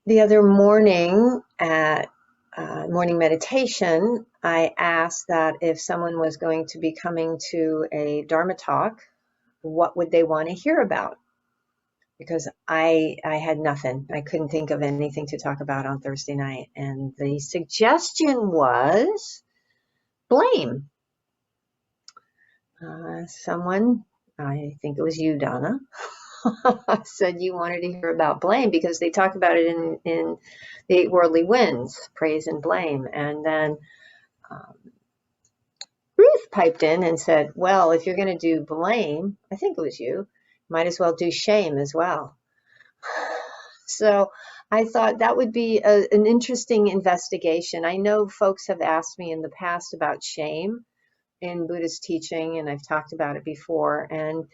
The other morning at morning meditation, I asked that if someone was going to be coming to a Dharma talk, what would they want to hear about? Because I had nothing. I couldn't think of anything to talk about on Thursday night. And the suggestion was blame. Someone, I think it was you, Donna, said you wanted to hear about blame because they talk about it in the Eight Worldly Winds, praise and blame. And then um, Ruth piped in and said, well, if you're going to do blame, I think it was you, might as well do shame as well. So I thought that would be an interesting investigation. I know folks have asked me in the past about shame in Buddhist teaching, and I've talked about it before. And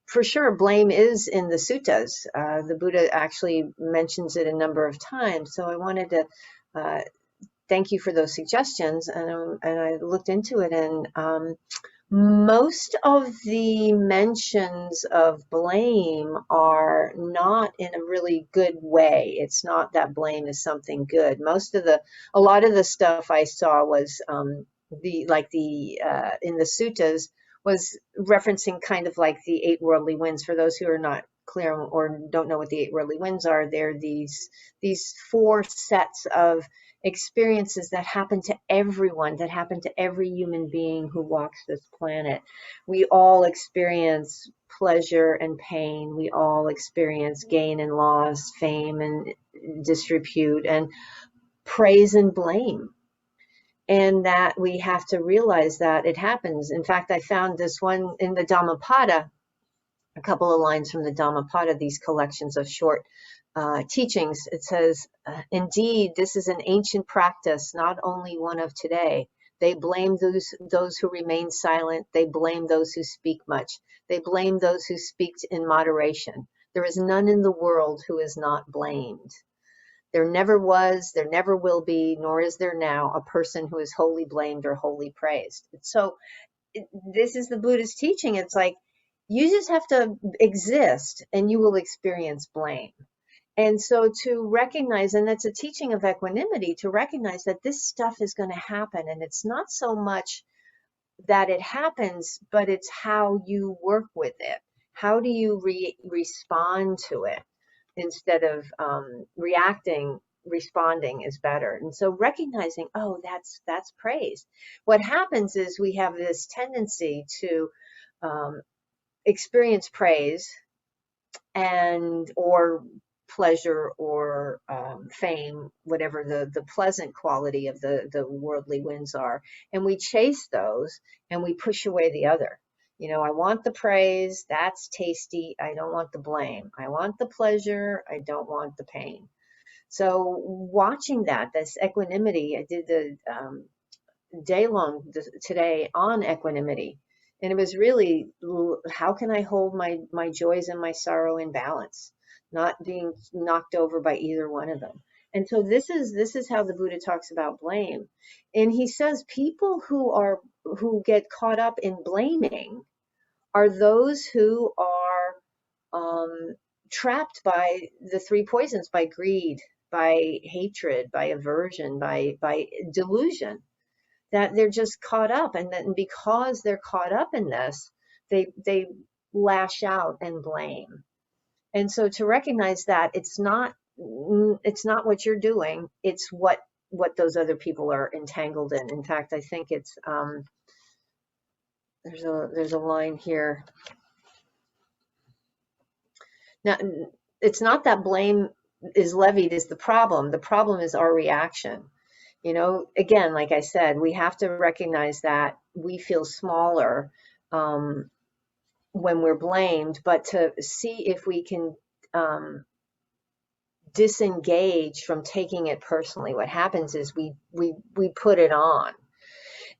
for sure, blame is in the suttas. The Buddha actually mentions it a number of times. So I wanted to uh, thank you for those suggestions. And I looked into it, and most of the mentions of blame are not in a really good way. It's not that blame is something good. A lot of the stuff I saw was in the suttas was referencing kind of like the eight worldly winds. For those who are not clear or don't know what the eight worldly winds are, they're these four sets of experiences that happen to everyone, that happen to every human being who walks this planet. We all experience pleasure and pain. We all experience gain and loss, fame and disrepute, and praise and blame. And that we have to realize that it happens. In fact, I found this one in the Dhammapada, a couple of lines from the Dhammapada, these collections of short teachings. It says, indeed, this is an ancient practice, not only one of today. They blame those who remain silent. They blame those who speak much. They blame those who speak in moderation. There is none in the world who is not blamed. There never was, there never will be, nor is there now a person who is wholly blamed or wholly praised. So this is the Buddhist teaching. It's like you just have to exist and you will experience blame. And so to recognize, and that's a teaching of equanimity, to recognize that this stuff is going to happen. And it's not so much that it happens, but it's how you work with it. How do you respond to it instead of reacting? Responding is better. And so recognizing, oh, that's praise. What happens is we have this tendency to um, experience praise and or pleasure or fame, whatever the pleasant quality of the worldly winds are, and we chase those and we push away the other. You know, I want the praise, that's tasty. I don't want the blame. I want the pleasure. I don't want the pain. So watching that, this equanimity, I did the day long today on equanimity. And it was really, how can I hold my joys and my sorrow in balance, not being knocked over by either one of them. And so this is how the Buddha talks about blame. And he says people who get caught up in blaming are those who are trapped by the three poisons, by greed, by hatred, by aversion, by delusion, that they're just caught up, and then because they're caught up in this, they lash out and blame. And so to recognize that it's not what you're doing, it's what those other people are entangled in. In fact, I think it's there's a line here. Now, it's not that blame is levied is the problem. The problem is our reaction. You know, again, like I said, we have to recognize that we feel smaller when we're blamed, but to see if we can disengage from taking it personally. What happens is we put it on.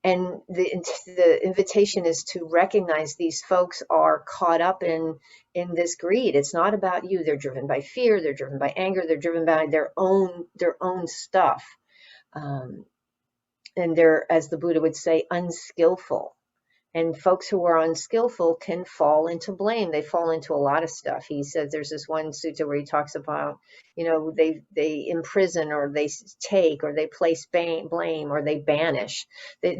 And the invitation is to recognize these folks are caught up in this greed. It's not about you. They're driven by fear. They're driven by anger. They're driven by their own stuff. And they're, as the Buddha would say, unskillful. And folks who are unskillful can fall into blame. They fall into a lot of stuff. He said there's this one sutta where he talks about, they imprison, or they take, or they place blame, or they banish.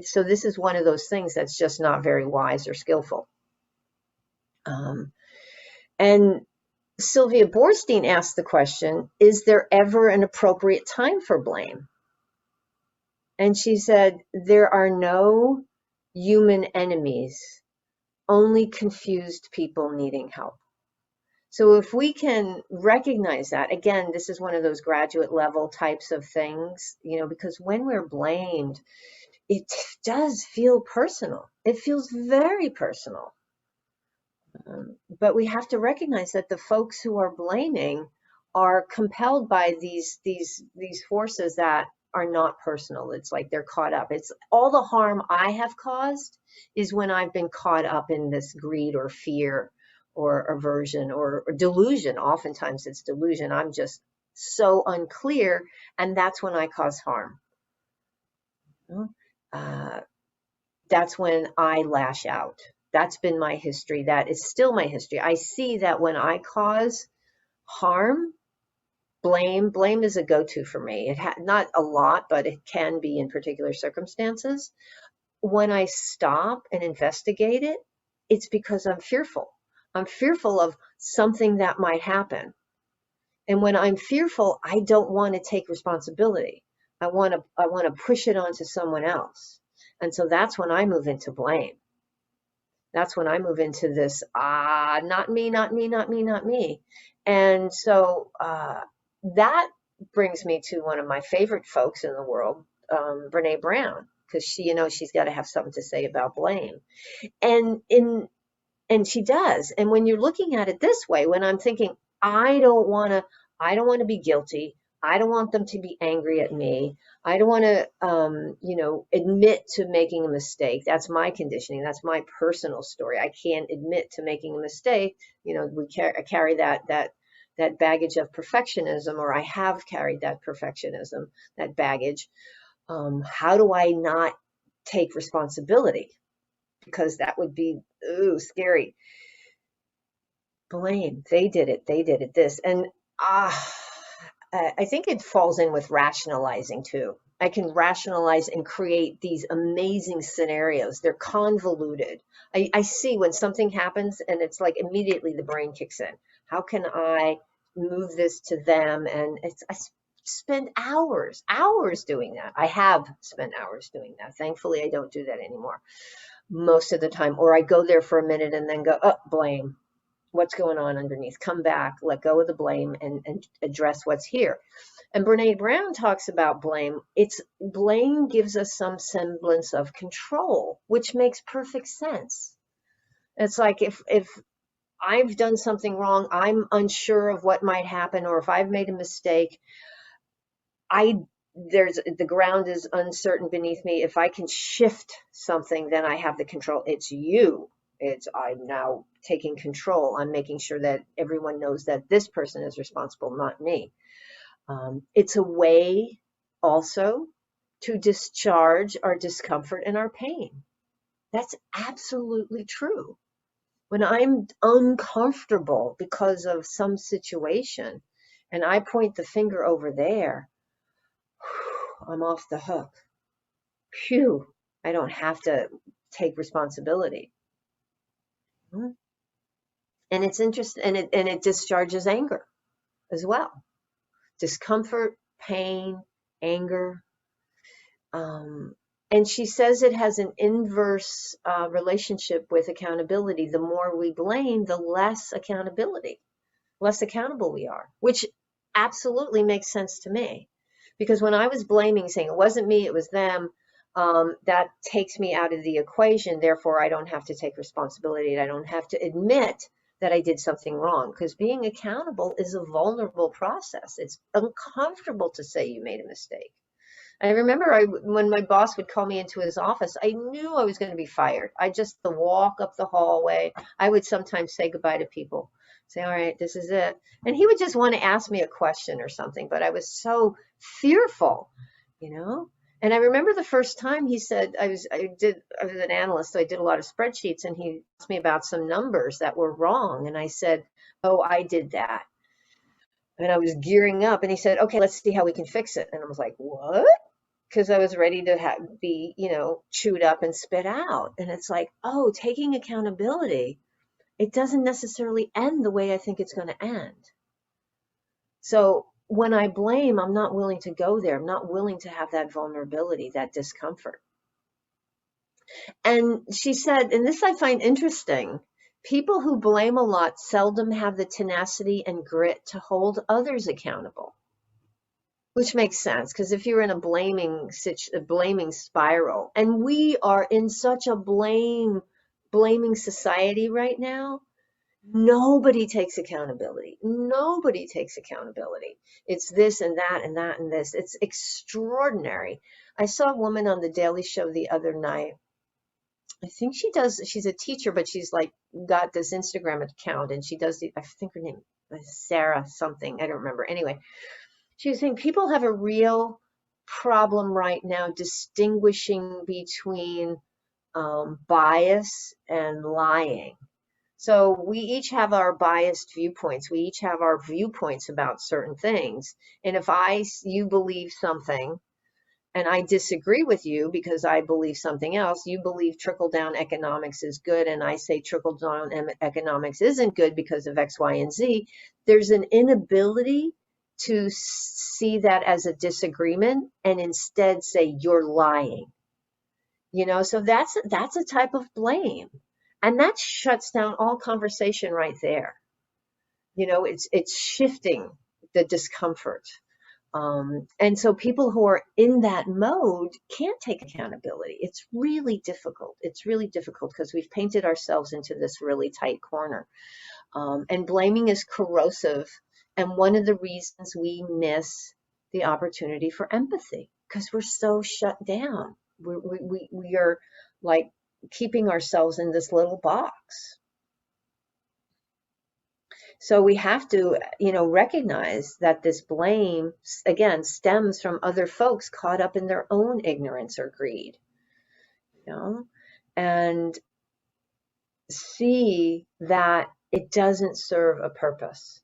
So this is one of those things that's just not very wise or skillful. And Sylvia Boorstein asked the question, is there ever an appropriate time for blame? And she said, there are no human enemies, only confused people needing help. So if we can recognize that, again, this is one of those graduate level types of things, because when we're blamed, it does feel personal. It feels very personal. But we have to recognize that the folks who are blaming are compelled by these forces that are not personal. It's like they're caught up. It's all the harm I have caused is when I've been caught up in this greed or fear or aversion or delusion. Oftentimes it's delusion. I'm just so unclear, and that's when I cause harm. That's when I lash out. That's been my history. That is still my history. I see that when I cause harm, blame is a go-to for me. Not a lot, but it can be in particular circumstances. When I stop and investigate it, it's because I'm fearful. I'm fearful of something that might happen. And when I'm fearful, I don't want to take responsibility. I want to push it onto someone else. And so that's when I move into blame. That's when I move into this, not me, not me, not me, not me. And so that brings me to one of my favorite folks in the world, Brene Brown, because she's got to have something to say about blame. And she does. And when you're looking at it this way, when I'm thinking, I don't want to be guilty. I don't want them to be angry at me. I don't want to, admit to making a mistake. That's my conditioning. That's my personal story. I can't admit to making a mistake. I carry that baggage of perfectionism, or I have carried that perfectionism, that baggage. How do I not take responsibility? Because that would be scary. Blame. They did it. This. And I think it falls in with rationalizing too. I can rationalize and create these amazing scenarios. They're convoluted. I see when something happens and it's like immediately the brain kicks in. How can I move this to them? And I spend hours doing that. I have spent hours doing that. Thankfully, I don't do that anymore most of the time. Or I go there for a minute and then go, blame. What's going on underneath? Come back, let go of the blame, and address what's here. And Brene Brown talks about blame. Blame gives us some semblance of control, which makes perfect sense. It's like if I've done something wrong, I'm unsure of what might happen, or if I've made a mistake, the ground is uncertain beneath me. If I can shift something, then I have the control. It's you. I'm now taking control. I'm making sure that everyone knows that this person is responsible, not me. It's a way also to discharge our discomfort and our pain. That's absolutely true. When I'm uncomfortable because of some situation and I point the finger over there, I'm off the hook. Phew, I don't have to take responsibility. And it's interesting, and it discharges anger as well. Discomfort, pain, anger. And she says it has an inverse relationship with accountability. The more we blame, the less accountable we are, which absolutely makes sense to me. Because when I was blaming, saying it wasn't me, it was them, that takes me out of the equation. Therefore, I don't have to take responsibility. I don't have to admit that I did something wrong, because being accountable is a vulnerable process. It's uncomfortable to say you made a mistake. I remember when my boss would call me into his office, I knew I was going to be fired. The walk up the hallway, I would sometimes say goodbye to people, say, all right, this is it. And he would just want to ask me a question or something, but I was so fearful, And I remember the first time he said, I was an analyst, so I did a lot of spreadsheets, and he asked me about some numbers that were wrong. And I said, oh, I did that. And I was gearing up, and he said, okay, let's see how we can fix it. And I was like, what? Because I was ready to be, chewed up and spit out. And it's like, oh, taking accountability, it doesn't necessarily end the way I think it's going to end. So when I blame, I'm not willing to go there. I'm not willing to have that vulnerability, that discomfort. And she said, and this I find interesting, people who blame a lot seldom have the tenacity and grit to hold others accountable, which makes sense, because if you're in a blaming spiral, and we are in such a blaming society right now, nobody takes accountability. Nobody takes accountability. It's this and that and that and this. It's extraordinary. I saw a woman on the Daily Show the other night. I think she's a teacher, but she's like got this Instagram account, and she does I think her name is Sarah something. I don't remember. Anyway, she was saying people have a real problem right now distinguishing between bias and lying. So we each have our biased viewpoints. We each have our viewpoints about certain things. And if you believe something and I disagree with you because I believe something else, you believe trickle-down economics is good, and I say trickle-down economics isn't good because of X, Y, and Z, there's an inability to see that as a disagreement and instead say you're lying. So that's a type of blame. And that shuts down all conversation right there. It's shifting the discomfort. And so people who are in that mode can't take accountability. It's really difficult. It's really difficult because we've painted ourselves into this really tight corner. And blaming is corrosive. And one of the reasons we miss the opportunity for empathy, because we're so shut down. We are like keeping ourselves in this little box. So we have to, recognize that this blame, again, stems from other folks caught up in their own ignorance or greed, and see that it doesn't serve a purpose.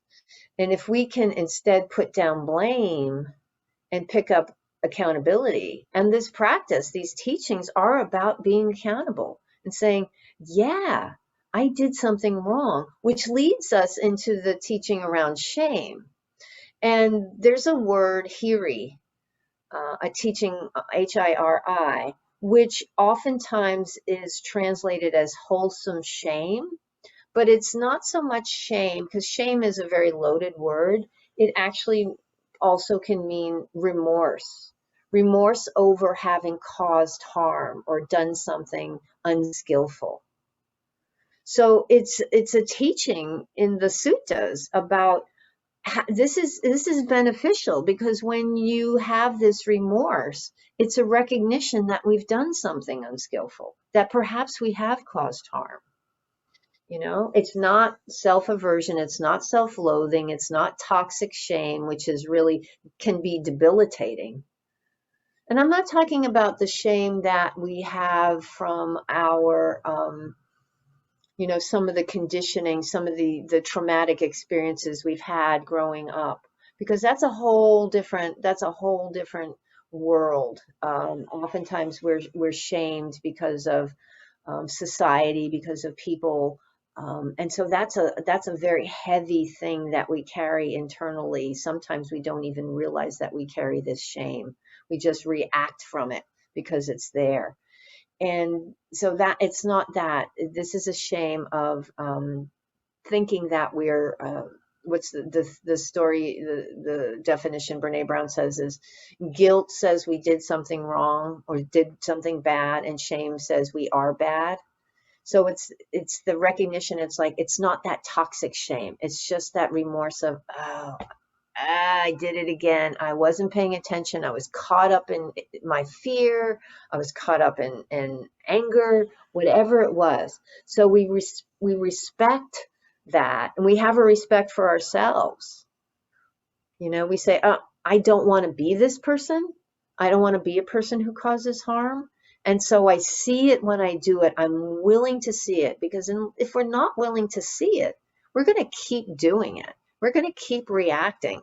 And if we can instead put down blame and pick up accountability, and this practice, these teachings are about being accountable and saying, yeah, I did something wrong, which leads us into the teaching around shame. And there's a word, hiri, a teaching, H-I-R-I, which oftentimes is translated as wholesome shame, but it's not so much shame, because shame is a very loaded word. It actually also can mean remorse over having caused harm or done something unskillful. So it's a teaching in the suttas about this is beneficial, because when you have this remorse, it's a recognition that we've done something unskillful, that perhaps we have caused harm. It's not self-aversion, it's not self-loathing, it's not toxic shame, which is really can be debilitating. And I'm not talking about the shame that we have from our some of the conditioning, some of the traumatic experiences we've had growing up, because that's a whole different world. Oftentimes we're shamed because of society, because of people, and so that's a very heavy thing that we carry internally. Sometimes we don't even realize that we carry this shame. We just react from it because it's there. And so that it's not that. This is a shame of thinking that we're what's the story, the definition Brene Brown says is guilt says we did something wrong or did something bad, and shame says we are bad. So it's the recognition. It's like, it's not that toxic shame. It's just that remorse of, oh, I did it again. I wasn't paying attention. I was caught up in my fear. I was caught up in anger, whatever it was. So we respect that, and we have a respect for ourselves. We say, oh, I don't want to be this person. I don't want to be a person who causes harm. And so I see it when I do it. I'm willing to see it, because if we're not willing to see it, we're going to keep doing it. We're going to keep reacting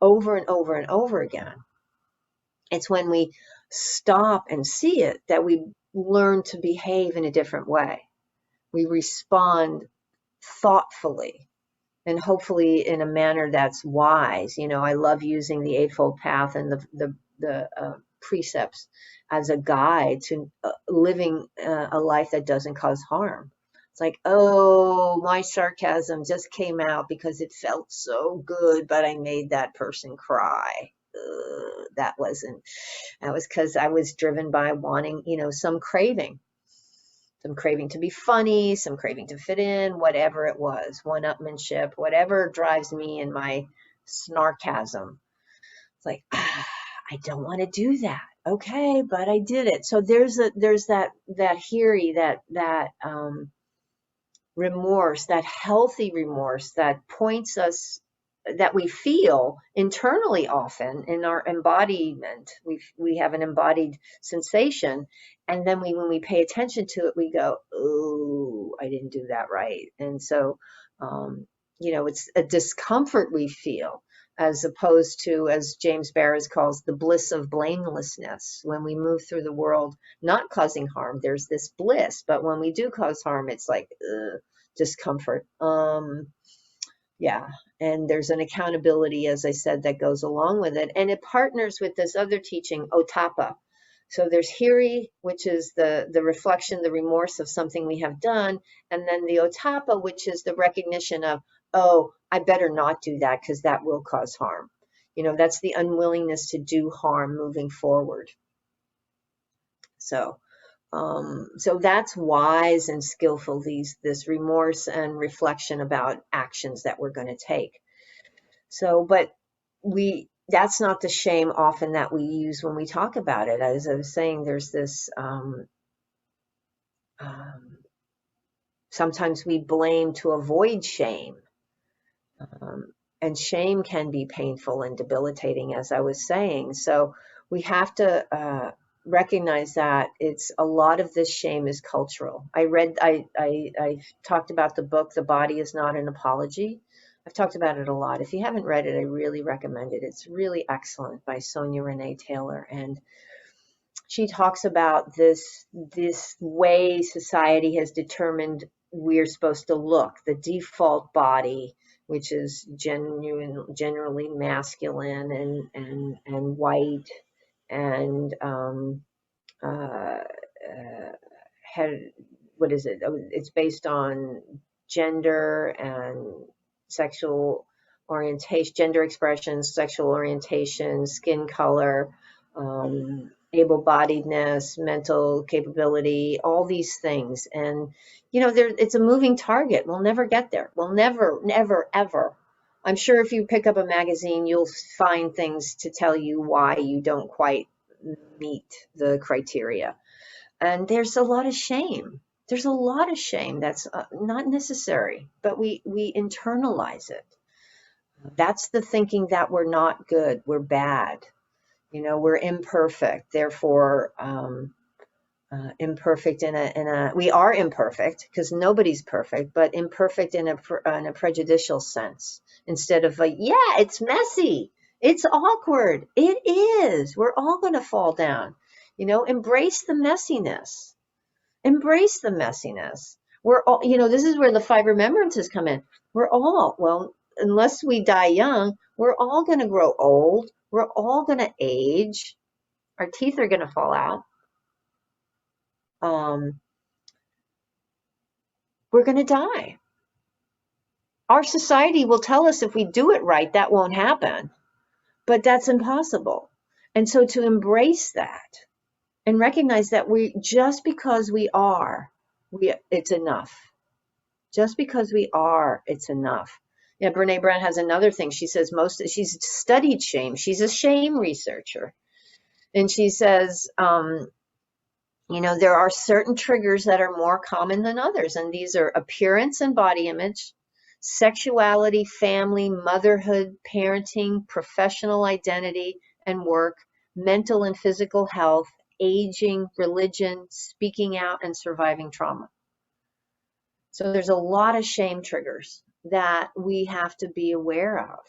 over and over and over again. It's when we stop and see it that we learn to behave in a different way. We respond thoughtfully and hopefully in a manner that's wise. I love using the Eightfold Path and the precepts as a guide to living a life that doesn't cause harm. It's like, oh, my sarcasm just came out because it felt so good, but I made that person cry. That was because I was driven by wanting, some craving to be funny, some craving to fit in, whatever it was, one-upmanship, whatever drives me in my snarkasm. It's like, I don't want to do that. Okay, but I did it. So there's that hiri, that remorse, that healthy remorse that points us, that we feel internally often in our embodiment. We have an embodied sensation, and then when we pay attention to it, we go, oh, I didn't do that right. And so it's a discomfort we feel, as opposed to, as James Barris calls, the bliss of blamelessness. When we move through the world not causing harm, there's this bliss, but when we do cause harm, it's like discomfort. Yeah, and there's an accountability, as I said, that goes along with it, and it partners with this other teaching, Otapa. So there's hiri, which is the reflection, the remorse of something we have done, and then the Otapa, which is the recognition of, oh, I better not do that because that will cause harm. That's the unwillingness to do harm moving forward. So that's wise and skillful, this remorse and reflection about actions that we're going to take. So, but that's not the shame often that we use when we talk about it. As I was saying, there's this, sometimes we blame to avoid shame. And shame can be painful and debilitating, as I was saying. So we have to recognize that it's a lot of this shame is cultural. I talked about the book, The Body Is Not an Apology. I've talked about it a lot. If you haven't read it, I really recommend it. It's really excellent, by Sonia Renee Taylor. And she talks about this way society has determined we're supposed to look, the default body, which is generally masculine and white, and what is it? It's based on gender and sexual orientation, gender expressions, sexual orientation, skin color, able-bodiedness, mental capability, all these things. And it's a moving target. We'll never get there. We'll never, ever. I'm sure if you pick up a magazine, you'll find things to tell you why you don't quite meet the criteria. And there's a lot of shame. There's a lot of shame that's not necessary, but we internalize it. That's the thinking that we're not good, we're bad. We're imperfect, therefore imperfect we are imperfect because nobody's perfect, but imperfect in a prejudicial sense, instead of like, yeah, it's messy, it's awkward. It is. We're all going to fall down. Embrace the messiness. Embrace the messiness. We're all, this is where the 5 remembrances come in. We're all, well, unless we die young, we're all going to grow old. We're all going to age. Our teeth are going to fall out. We're going to die. Our society will tell us if we do it right, that won't happen. But that's impossible. And so to embrace that and recognize that just because we are, it's enough. Just because we are, it's enough. Yeah, Brene Brown has another thing. She says she's studied shame. She's a shame researcher. And she says, there are certain triggers that are more common than others. And these are appearance and body image, sexuality, family, motherhood, parenting, professional identity, and work, mental and physical health, aging, religion, speaking out, and surviving trauma. So there's a lot of shame triggers that we have to be aware of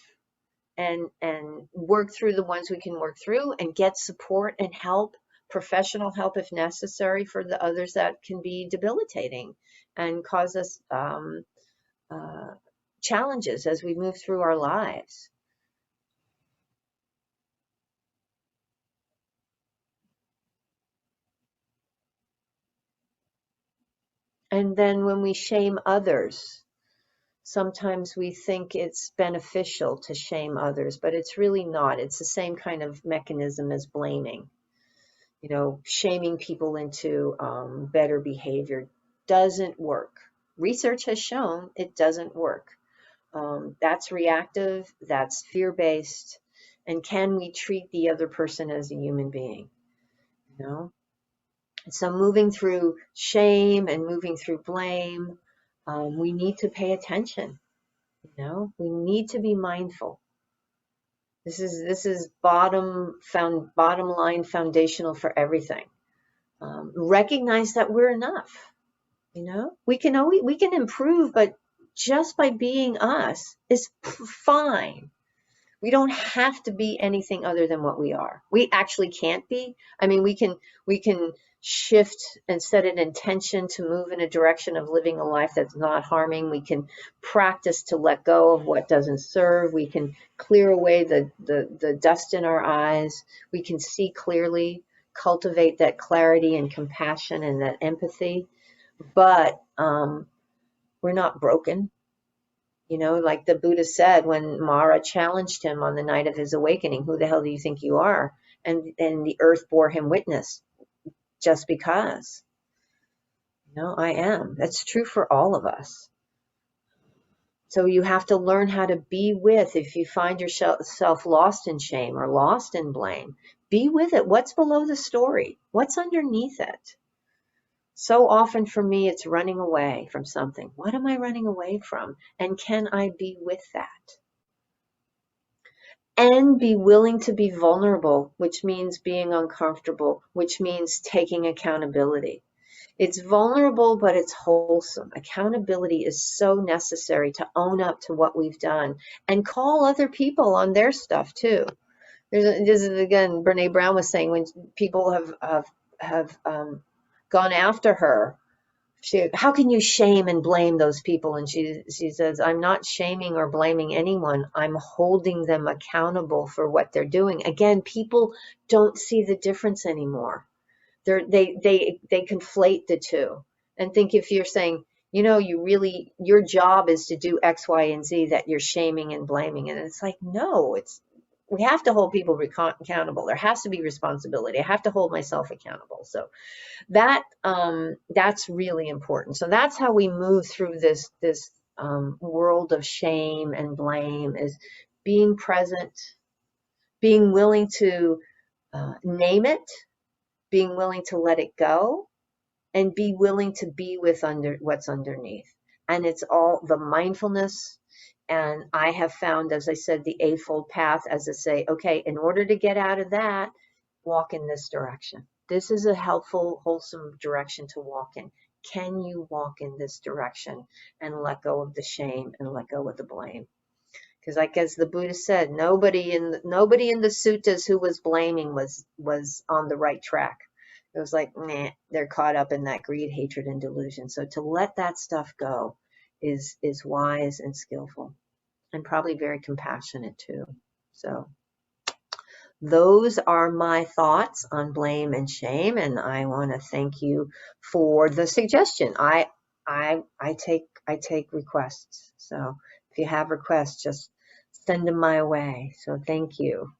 and work through the ones we can work through and get support and help, professional help if necessary, for the others that can be debilitating and cause us challenges as we move through our lives. And then when we shame others, sometimes we think it's beneficial to shame others, but it's really not. It's the same kind of mechanism as blaming. You know, shaming people into better behavior doesn't work. Research has shown it doesn't work. That's reactive, that's fear-based, and can we treat the other person as a human being? You know? So moving through shame and moving through blame, we need to pay attention. You know, we need to be mindful. This is bottom line foundational for everything. Recognize that we're enough. You know, we can improve, but just by being us is fine. We don't have to be anything other than what we are. We actually can't be. I mean, we can shift and set an intention to move in a direction of living a life that's not harming. We can practice to let go of what doesn't serve. We can clear away the dust in our eyes. We can see clearly, cultivate that clarity and compassion and that empathy. But we're not broken. You know, like the Buddha said when Mara challenged him on the night of his awakening, who the hell do you think you are? And the earth bore him witness, just because. You know, I am. That's true for all of us. So you have to learn how to be with, if you find yourself lost in shame or lost in blame, be with it. What's below the story? What's underneath it? So often for me, it's running away from something. What am I running away from? And can I be with that? And be willing to be vulnerable, which means being uncomfortable, which means taking accountability. It's vulnerable, but it's wholesome. Accountability is so necessary to own up to what we've done and call other people on their stuff too. This is again, Brene Brown was saying, when people have gone after her, how can you shame and blame those people? And she says, I'm not shaming or blaming anyone. I'm holding them accountable for what they're doing. Again, people don't see the difference anymore. They conflate the two and think if you're saying, you know, your job is to do X, Y, and Z, that you're shaming and blaming. And it's like, no, we have to hold people accountable. There has to be responsibility. I have to hold myself accountable. So that's really important. So that's how we move through this world of shame and blame, is being present, being willing to name it, being willing to let it go, and be willing to be with what's underneath. And it's all the mindfulness. And I have found, as I said, the eightfold path, as I say, okay, in order to get out of that, walk in this direction. This is a helpful, wholesome direction to walk in. Can you walk in this direction and let go of the shame and let go of the blame? Because, like as the Buddha said, nobody in the suttas who was blaming was on the right track. It was like, nah, they're caught up in that greed, hatred, and delusion. So to let that stuff go is wise and skillful, and probably very compassionate too. So those are my thoughts on blame and shame, and I want to thank you for the suggestion. I take requests. So if you have requests, just send them my way. So thank you.